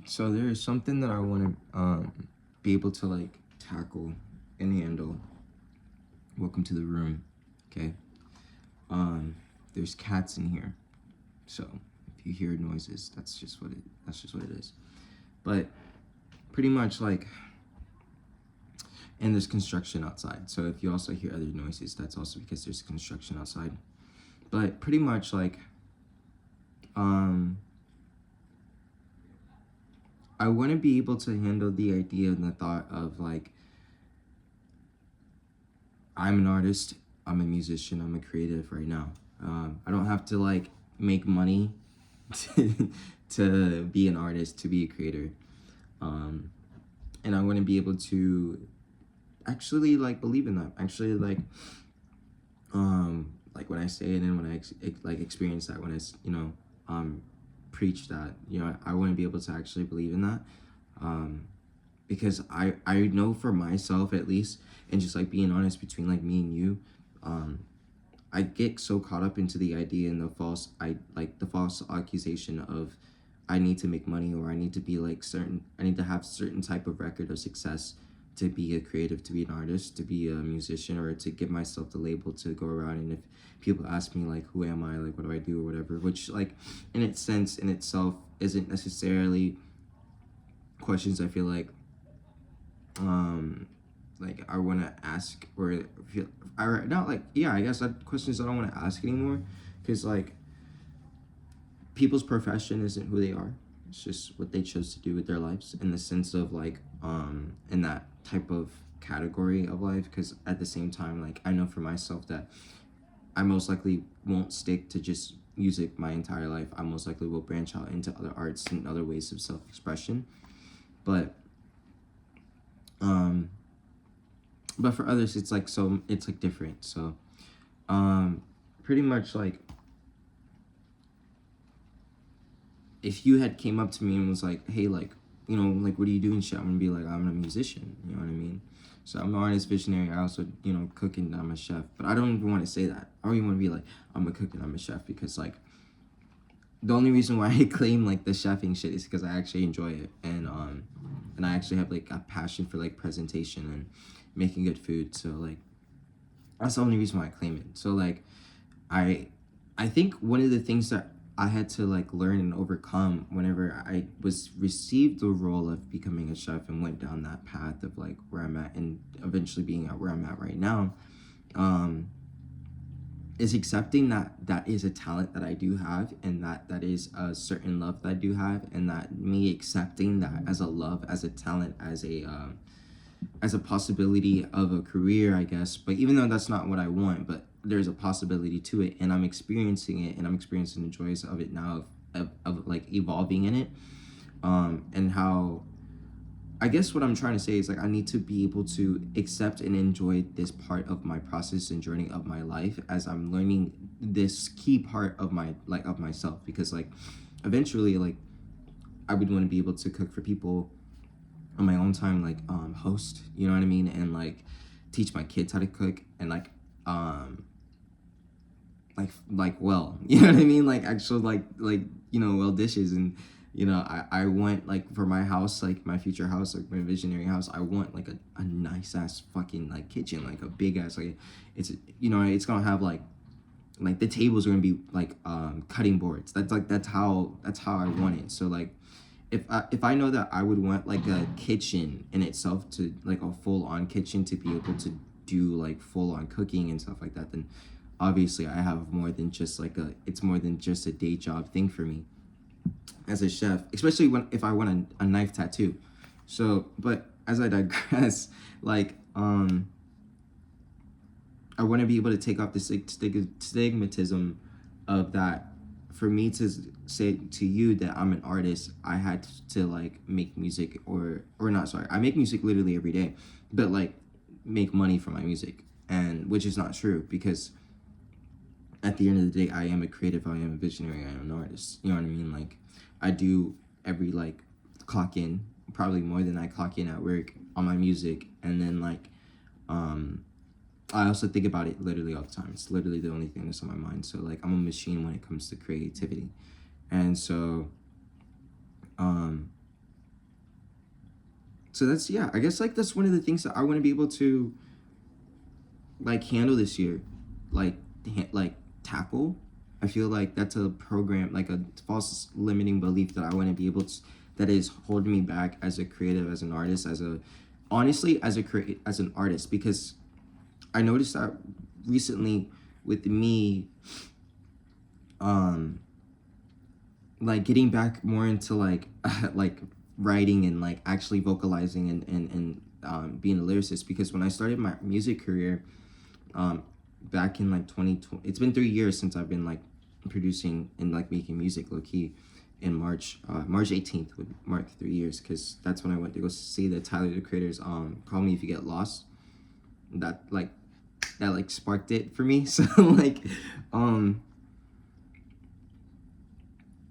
So there is something that I want to be able to like tackle and handle. Welcome to the room. Okay. Um, there's cats in here, so if you hear noises, that's just what it is. But pretty much like, and there's construction outside. So if you also hear other noises, that's also because there's construction outside. But pretty much like, um, I want to be able to handle the idea and the thought of like, I'm an artist, I'm a musician, I'm a creative right now. I don't have to like make money to be an artist, to be a creator. And I want to be able to actually like believe in that. Actually like when I say it and when like experience that, when I preach that, I want to be able to actually believe in that. Because I know for myself at least, and just like being honest between like me and you, I get so caught up into the idea and the false accusation of I need to make money, or I need to be like I need to have certain type of record of success to be a creative, to be an artist, to be a musician, or to give myself the label to go around. And if people ask me like, who am I, like what do I do or whatever, which like in its sense in itself isn't necessarily questions I feel like I want to ask, or feel I not like, yeah, I guess that questions I don't want to ask anymore, because like people's profession isn't who they are. It's just what they chose to do with their lives, in the sense of like in that type of category of life. Because at the same time, like I know for myself that I most likely won't stick to just music my entire life. I most likely will branch out into other arts and other ways of self-expression. But um but for others it's like, so it's like different. So pretty much like, if you had came up to me and was like, hey, like, like, what are you doing shit, I'm gonna be like, I'm a musician, you know what I mean? So I'm an artist, visionary, I also, cook, and I'm a chef. But I don't even want to say that. I don't even want to be like, I'm a cook and I'm a chef, because like the only reason why I claim like the chefing shit is because I actually enjoy it, and I actually have like a passion for like presentation and making good food. So like that's the only reason why I claim it. So like I I think one of the things that I had to like learn and overcome whenever I was received the role of becoming a chef and went down that path of like where I'm at, and eventually being at where I'm at right now, um, is accepting that that is a talent that I do have, and that is a certain love that I do have, and that me accepting that as a love, as a talent, as a possibility of a career, I guess. But even though that's not what I want, but there's a possibility to it, and I'm experiencing it, and I'm experiencing the joys of it now, of like evolving in it, and how, I guess what I'm trying to say is like I need to be able to accept and enjoy this part of my process and journey of my life as I'm learning this key part of my like of myself, because like eventually like I would want to be able to cook for people on my own time, like host, you know what I mean, and like teach my kids how to cook, and um well, you know what I mean, like actual like well dishes. And I want like for my house, like my future house, like my visionary house, I want like a nice ass fucking like kitchen, like a big ass, like it's it's gonna have like the tables are gonna be like cutting boards. That's how I want it. So like if I know that I would want like a kitchen in itself, to like a full on kitchen, to be able to do like full on cooking and stuff like that, then obviously I have more than just like it's more than just a day job thing for me as a chef, especially if I want a knife tattoo. So, but as I digress, like I want to be able to take off the stigmatism of that. For me to say to you that I'm an artist, I had to like make music, or not, sorry, I make music literally every day, but like make money from my music, and which is not true, because at the end of the day, I am a creative, I am a visionary, I am an artist. You know what I mean? Like I do every like clock in, probably more than I clock in at work on my music, and then like I also think about it literally all the time. It's literally the only thing that's on my mind. So like I'm a machine when it comes to creativity. And so So that's, yeah, I guess like that's one of the things that I want to be able to like handle this year, like like tackle. I feel like that's a program, like a false limiting belief that I want to be able to, that is holding me back as a creative, as an artist, as a, honestly, as a as an artist, because I noticed that recently with me, um like getting back more into like like writing and like actually vocalizing and being a lyricist, because when I started my music career, um back in like 2020, it's been 3 years since I've been like producing and like making music low key. In March 18th would mark 3 years, because that's when I went to go see the Tyler the Creator's Call Me If You Get Lost. That like, that like sparked it for me. So like, um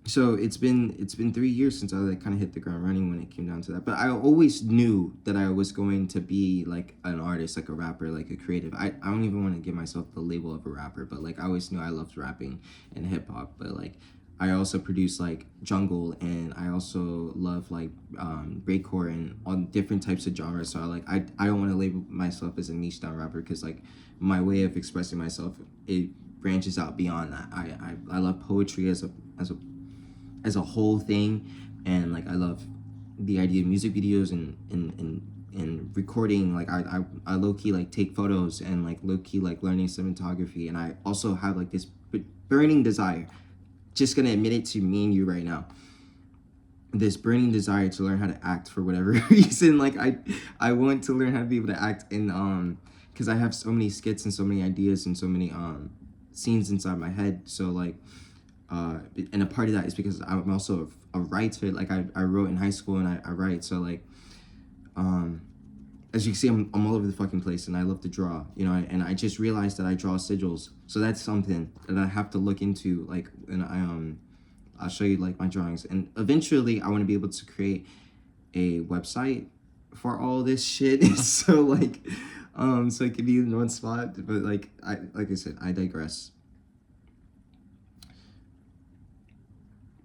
so it's been 3 years since I like kind of hit the ground running when it came down to that. But I always knew that I was going to be like an artist, like a rapper, like a creative. I don't even want to give myself the label of a rapper, but like I always knew I loved rapping and hip hop. But like I also produce like jungle, and I also love like breakcore and all different types of genres. So I don't want to label myself as a niche down rapper, because like my way of expressing myself, it branches out beyond that. I love poetry as a whole thing, and like I love the idea of music videos and recording. Like I low-key like take photos, and like low-key like learning cinematography, and I also have like this burning desire, just gonna admit it to me and you right now, this burning desire to learn how to act for whatever reason. Like I want to learn how to be able to act, and because I have so many skits and so many ideas and so many scenes inside my head. So like and a part of that is because I'm also a writer. Like I wrote in high school, and I write. So like as you can see, I'm all over the fucking place, and I love to draw, you know. And I just realized that I draw sigils, so that's something that I have to look into. Like, and I'll show you like my drawings, and eventually I want to be able to create a website for all this shit. So like so it could be in one spot. But like I said, I digress.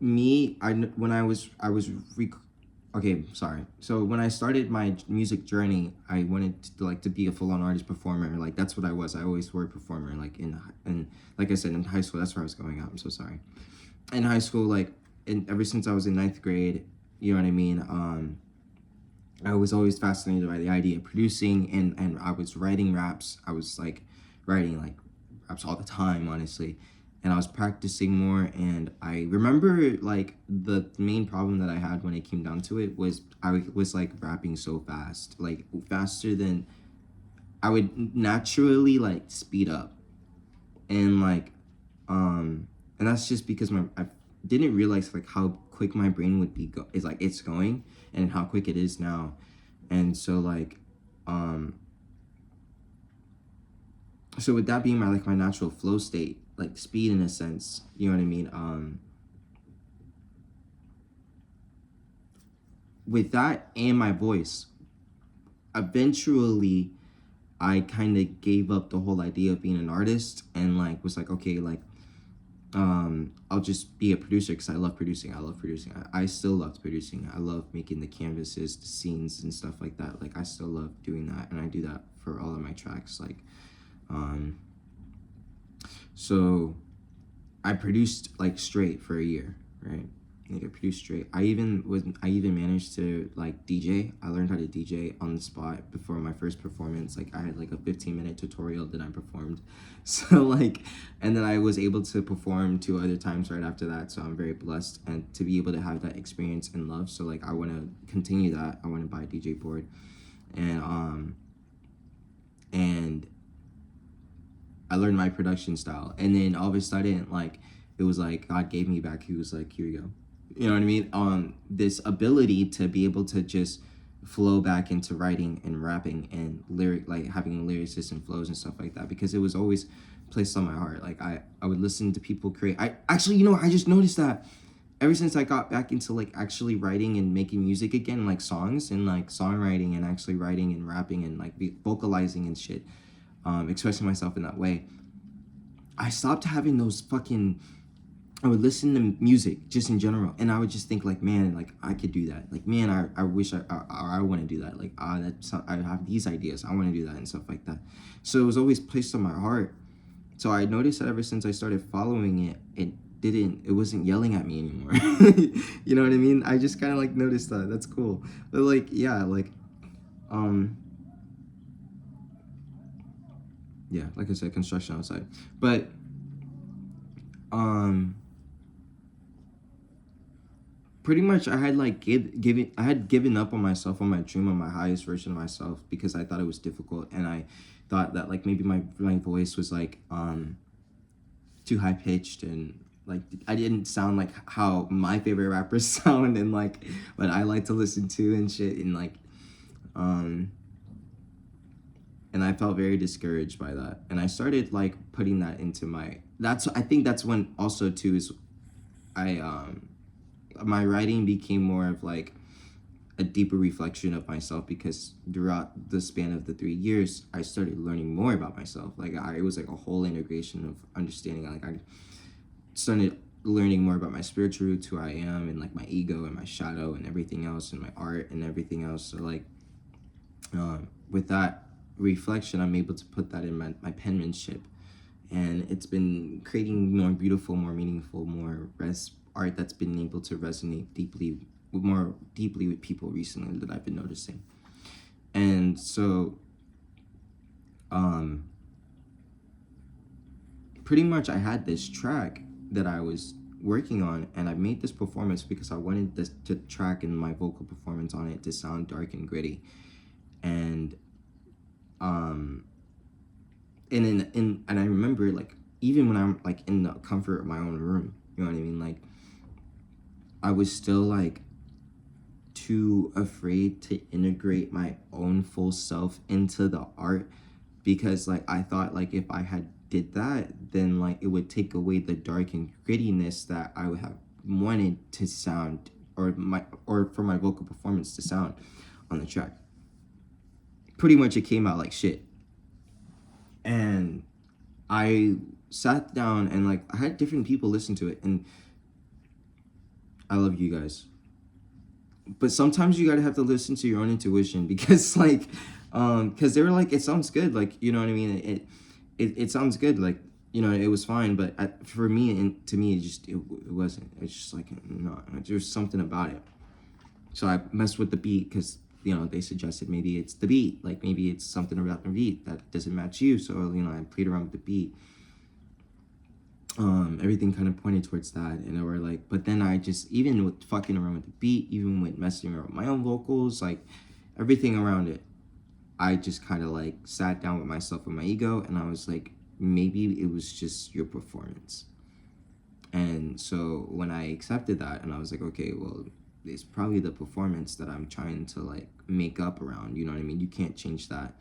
Me, when okay, sorry. So when I started my music journey, I wanted to like to be a full-on artist performer. Like that's what I was. I always were a performer. Like in like I said, in high school, that's where I was going out. I'm so sorry. In high school, like, and ever since I was in ninth grade, you know what I mean. I was always fascinated by the idea of producing, and I was writing raps. I was like writing like raps all the time, honestly. And I was practicing more, and I remember like the main problem that I had when it came down to it was I was like rapping so fast, like faster than I would naturally like speed up. And like and that's just because I didn't realize like how quick my brain would be is like it's going, and how quick it is now. And so like so with that being my natural flow state, like speed in a sense, you know what I mean, with that and my voice, eventually I kind of gave up the whole idea of being an artist, and like was like, okay, like I'll just be a producer, because I love producing. I still love producing. I love making the canvases, the scenes and stuff like that. Like I still love doing that, and I do that for all of my tracks. Like so I produced like straight for a year, right? Like I produced straight. I even managed to like DJ. I learned how to DJ on the spot before my first performance. Like I had like a 15-minute tutorial that I performed. So like, and then I was able to perform 2 other times right after that. So I'm very blessed, and to be able to have that experience and love. So like I want to continue that. I want to buy a DJ board, and I learned my production style. And then all of a sudden, like, it was like God gave me back. He was like, here you go. You know what I mean? This ability to be able to just flow back into writing and rapping and like having lyricists and flows and stuff like that, because it was always placed on my heart. Like I would listen to people create. I actually, you know, I just noticed that ever since I got back into like actually writing and making music again, like songs and like songwriting and actually writing and rapping and like vocalizing and shit, expressing myself in that way, I stopped having those fucking I would listen to music just in general, and I would just think like, man, like I could do that. Like, man, I wish I want to do that. Like, I have these ideas. I want to do that and stuff like that. So it was always placed on my heart. So I noticed that ever since I started following it, it wasn't yelling at me anymore. You know what I mean? I just kind of like noticed that. That's cool. But like, yeah, um, yeah, like I said, construction outside. But, um, pretty much I had like given up on myself, on my dream, on my highest version of myself, because I thought it was difficult, and I thought that like maybe my voice was like too high pitched, and like I didn't sound like how my favorite rappers sound, and like what I like to listen to and shit, and like um and I felt very discouraged by that, and I started like putting that into I think that's when also too is I my writing became more of like a deeper reflection of myself, because throughout the span of the 3 years I started learning more about myself. Like it was like a whole integration of understanding. Like I started learning more about my spiritual roots, who I am, and like my ego and my shadow and everything else, and my art and everything else. So like with that reflection, I'm able to put that in my penmanship, and it's been creating more beautiful, more meaningful, more art that's been able to resonate more deeply with people recently that I've been noticing. And so pretty much I had this track that I was working on, and I made this performance because I wanted this to track and my vocal performance on it to sound dark and gritty. And and I remember like even when I'm like in the comfort of my own room, you know what I mean, like I was still like too afraid to integrate my own full self into the art, because like I thought like if I had did that, then like it would take away the dark and grittiness that I would have wanted to sound, or for my vocal performance to sound on the track. Pretty much it came out like shit. And I sat down and like I had different people listen to it, and I love you guys. But sometimes you gotta have to listen to your own intuition, because like because they were like, it sounds good, like, you know what I mean, it sounds good, like, you know, it was fine, but for me, and to me, it wasn't. It's just like, no, there's something about it. So I messed with the beat, because you know they suggested maybe it's the beat, like maybe it's something about the beat that doesn't match you. So you know I played around with the beat. Everything kind of pointed towards that, and I were like, but then I just, even with fucking around with the beat, even with messing around with my own vocals, like everything around it, I just kind of like sat down with myself and my ego, and I was like, maybe it was just your performance. And so when I accepted that, and I was like, okay, well, it's probably the performance that I'm trying to like make up around, you know what I mean? You can't change that.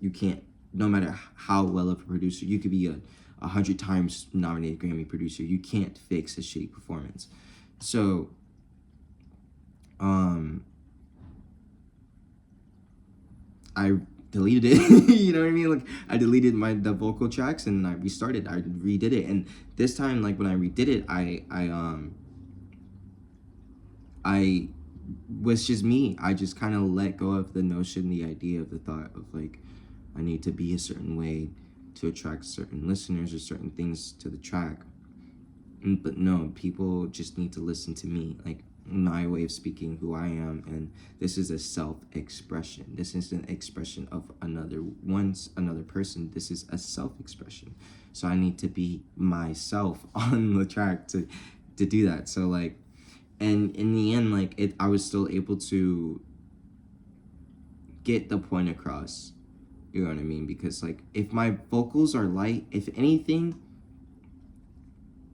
You can't, no matter how well of a producer, you could be a 100 times nominated Grammy producer, you can't fix a shitty performance. So I deleted it. You know what I mean? Like I deleted the vocal tracks, and I restarted. I redid it, and this time, like when I redid it, I was just me. I just kind of let go of the notion, the idea of the thought of like I need to be a certain way to attract certain listeners or certain things to the track. But no, people just need to listen to me, like my way of speaking, who I am, and this is a self-expression. This is an expression of another person. This is a self-expression. So I need to be myself on the track to do that. So like, and in the end, like I was still able to get the point across. You know what I mean? Because like if my vocals are light, if anything,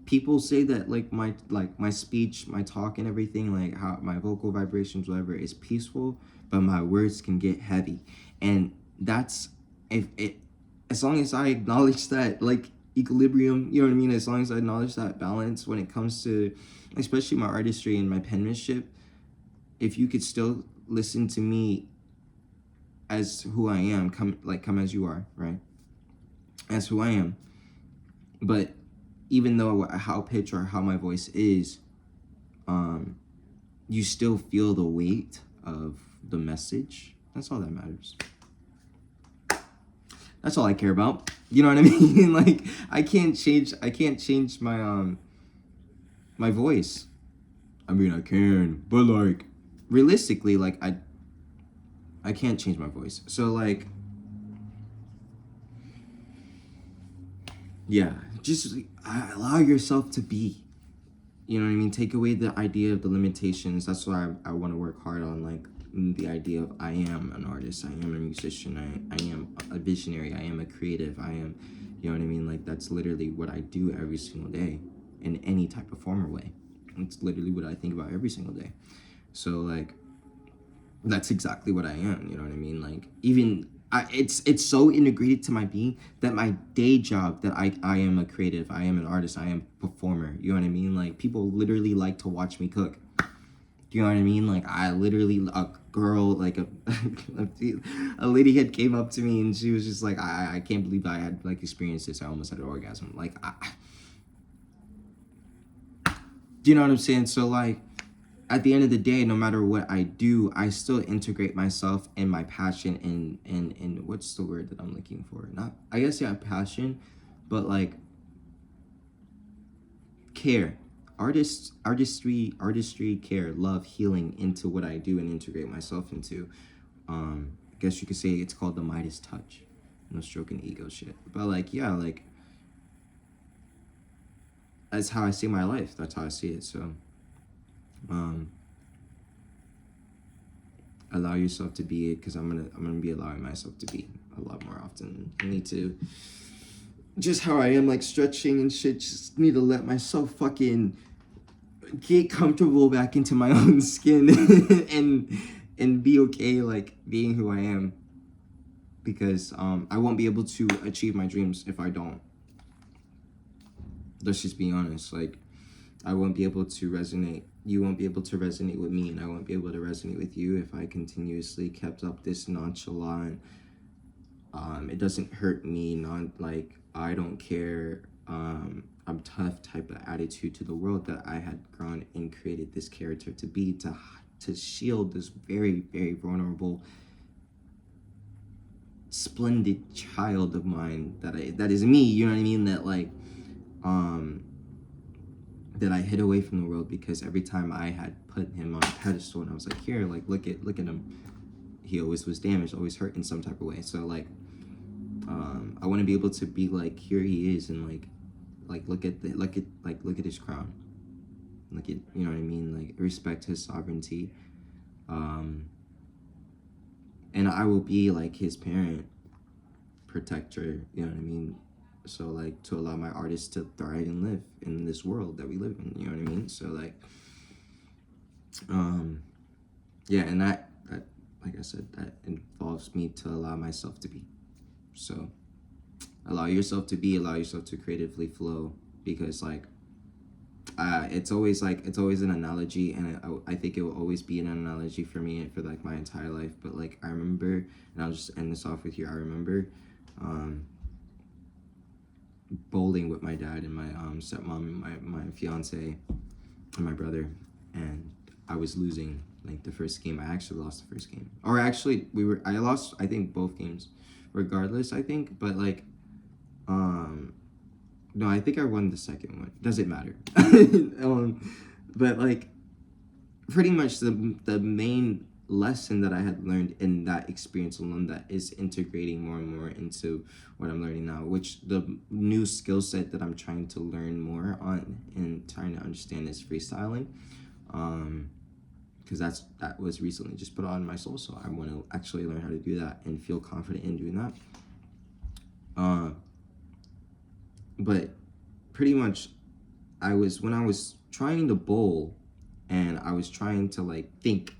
people say that like my speech, my talk and everything, like how my vocal vibrations, whatever, is peaceful, but my words can get heavy. And that's, if it, as long as I acknowledge that like equilibrium, you know what I mean, as long as I acknowledge that balance when it comes to especially my artistry and my penmanship, if you could still listen to me as who I am, come as you are, right? As who I am. But even though how pitch or how my voice is, you still feel the weight of the message. That's all that matters. That's all I care about. You know what I mean? Like, I can't change my my voice. I mean, I can, but like, realistically, like, I can't change my voice. So like, yeah, just allow yourself to be. You know what I mean? Take away the idea of the limitations. That's why I want to work hard on, like, the idea of I am an artist, I am a musician, I am a visionary, I am a creative, I am, you know what I mean? Like, that's literally what I do every single day in any type of form or way. It's literally what I think about every single day. So, like, that's exactly what I am, you know what I mean? Like, even it's so integrated to my being that my day job, that I am a creative, I am an artist, I am a performer, you know what I mean? Like, people literally like to watch me cook. You know what I mean? Like, I literally, a girl, like a lady had came up to me and she was just like, I can't believe I had like experienced this. I almost had an orgasm. Like, do you know what I'm saying? So like, at the end of the day, no matter what I do, I still integrate myself and my passion and what's the word that I'm looking for? Not, I guess, yeah, passion, but like care. Artistry, care, love, healing into what I do and integrate myself into. I guess you could say it's called the Midas touch. No stroking ego shit. But like, yeah, like, that's how I see my life. That's how I see it. So, allow yourself to be it, because I'm gonna be allowing myself to be a lot more often. I need to, just how I am, like, stretching and shit, just need to let myself fucking get comfortable back into my own skin and be okay, like, being who I am, because I won't be able to achieve my dreams if I don't. Let's just be honest. Like, I won't be able to resonate. You won't be able to resonate with me, and I won't be able to resonate with you if I continuously kept up this nonchalant, it doesn't hurt me, not like I don't care, I'm tough type of attitude to the world that I had grown and created this character to be, to shield this very, very vulnerable, splendid child of mine that is me, you know what I mean? That like, that I hid away from the world, because every time I had put him on a pedestal and I was like, here, like, look at him, he always was damaged, always hurt in some type of way. So like, I want to be able to be like, here he is, and like look at his crown, look at, you know what I mean, like, respect his sovereignty, and I will be like his parent, protector, you know what I mean? So like, to allow my artists to thrive and live in this world that we live in, you know what I mean? So like, yeah, and that like I said, that involves me to allow myself to be. So allow yourself to be, allow yourself to creatively flow, because like, it's always an analogy, and I think it will always be an analogy for me for like my entire life. But like, I remember, and I'll just end this off with you, I remember bowling with my dad and my stepmom and my fiance and my brother, and I was losing like the first game. I actually lost the first game, or actually I lost, I think, both games regardless, I think, but like, no, I think I won the second one, doesn't matter. But like, pretty much the main lesson that I had learned in that experience alone, that is integrating more and more into what I'm learning now, which the new skill set that I'm trying to learn more on and trying to understand is freestyling, because that was recently just put on my soul, so I want to actually learn how to do that and feel confident in doing that. But pretty much, when I was trying to bowl, and I was trying to like think,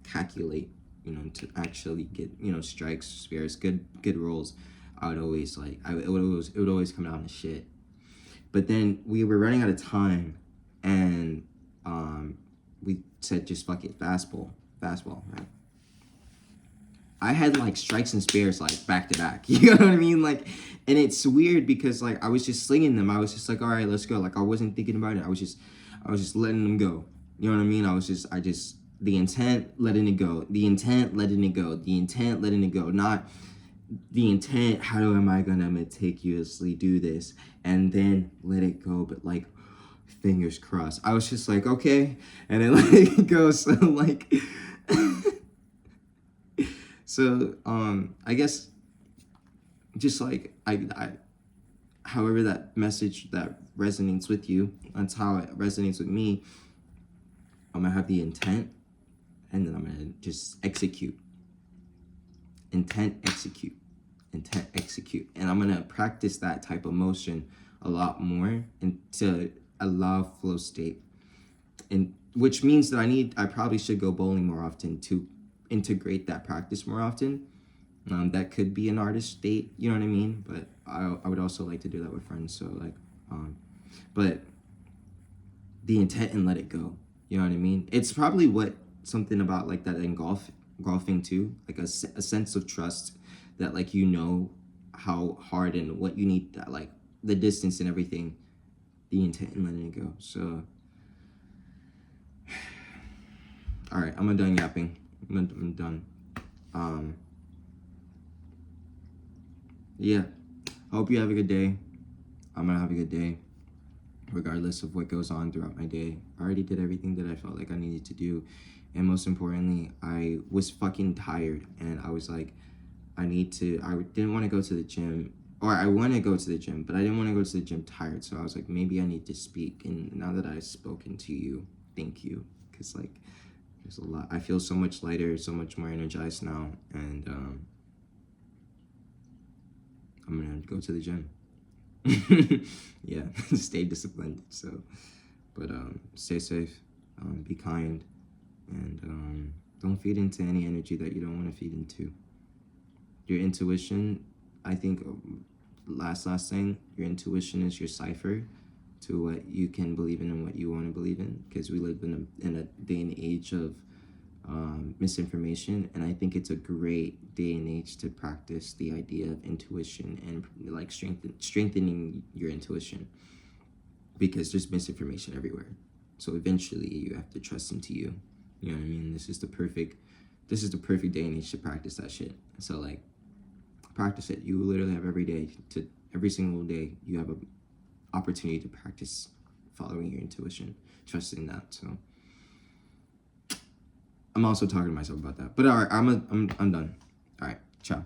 calculate, you know, to actually get, you know, strikes, spares, good rolls, I would always like, it would always come down to shit. But then we were running out of time, and we said, just fuck it, fastball, right? I had like strikes and spares like back to back. You know what I mean? Like, and it's weird because like I was just slinging them. I was just like, all right, let's go. Like I wasn't thinking about it. I was just letting them go. You know what I mean? The intent, letting it go. The intent, letting it go. The intent, letting it go. Not the intent, how am I gonna meticulously do this and then let it go, but like fingers crossed. I was just like, okay, and then let it go. So like so I guess just like I however that message that resonates with you, that's how it resonates with me. I'm gonna have the intent and then I'm gonna just execute. Intent, execute. Intent, execute. And I'm gonna practice that type of motion a lot more and to allow flow state. And which means that I probably should go bowling more often to integrate that practice more often. That could be an artist state, you know what I mean? But I would also like to do that with friends. So like, but the intent and let it go. You know what I mean? It's probably something about like that in golfing too, like a sense of trust that like you know how hard and what you need, that like the distance and everything, the intent and letting it go. So, all right, I'm done yapping. I'm done. Yeah, I hope you have a good day. I'm gonna have a good day, regardless of what goes on throughout my day. I already did everything that I felt like I needed to do. And most importantly, I was fucking tired. And I was like, I didn't want to go to the gym. Or I want to go to the gym, but I didn't want to go to the gym tired. So I was like, maybe I need to speak. And now that I've spoken to you, thank you. Because like, there's a lot. I feel so much lighter, so much more energized now. And I'm going to go to the gym. Yeah, stay disciplined. So, but stay safe, be kind, and don't feed into any energy that you don't want to feed into. Your intuition, I think, last thing, your intuition is your cipher to what you can believe in and what you want to believe in, because we live in a day and age of misinformation, and I think it's a great day and age to practice the idea of intuition and like strengthening your intuition, because there's misinformation everywhere. So eventually you have to trust into you. You know what I mean? This is the perfect day and age to practice that shit. So like, practice it. You literally have every single day you have an opportunity to practice following your intuition, trusting that. So I'm also talking to myself about that. But all right, I'm done. All right, ciao.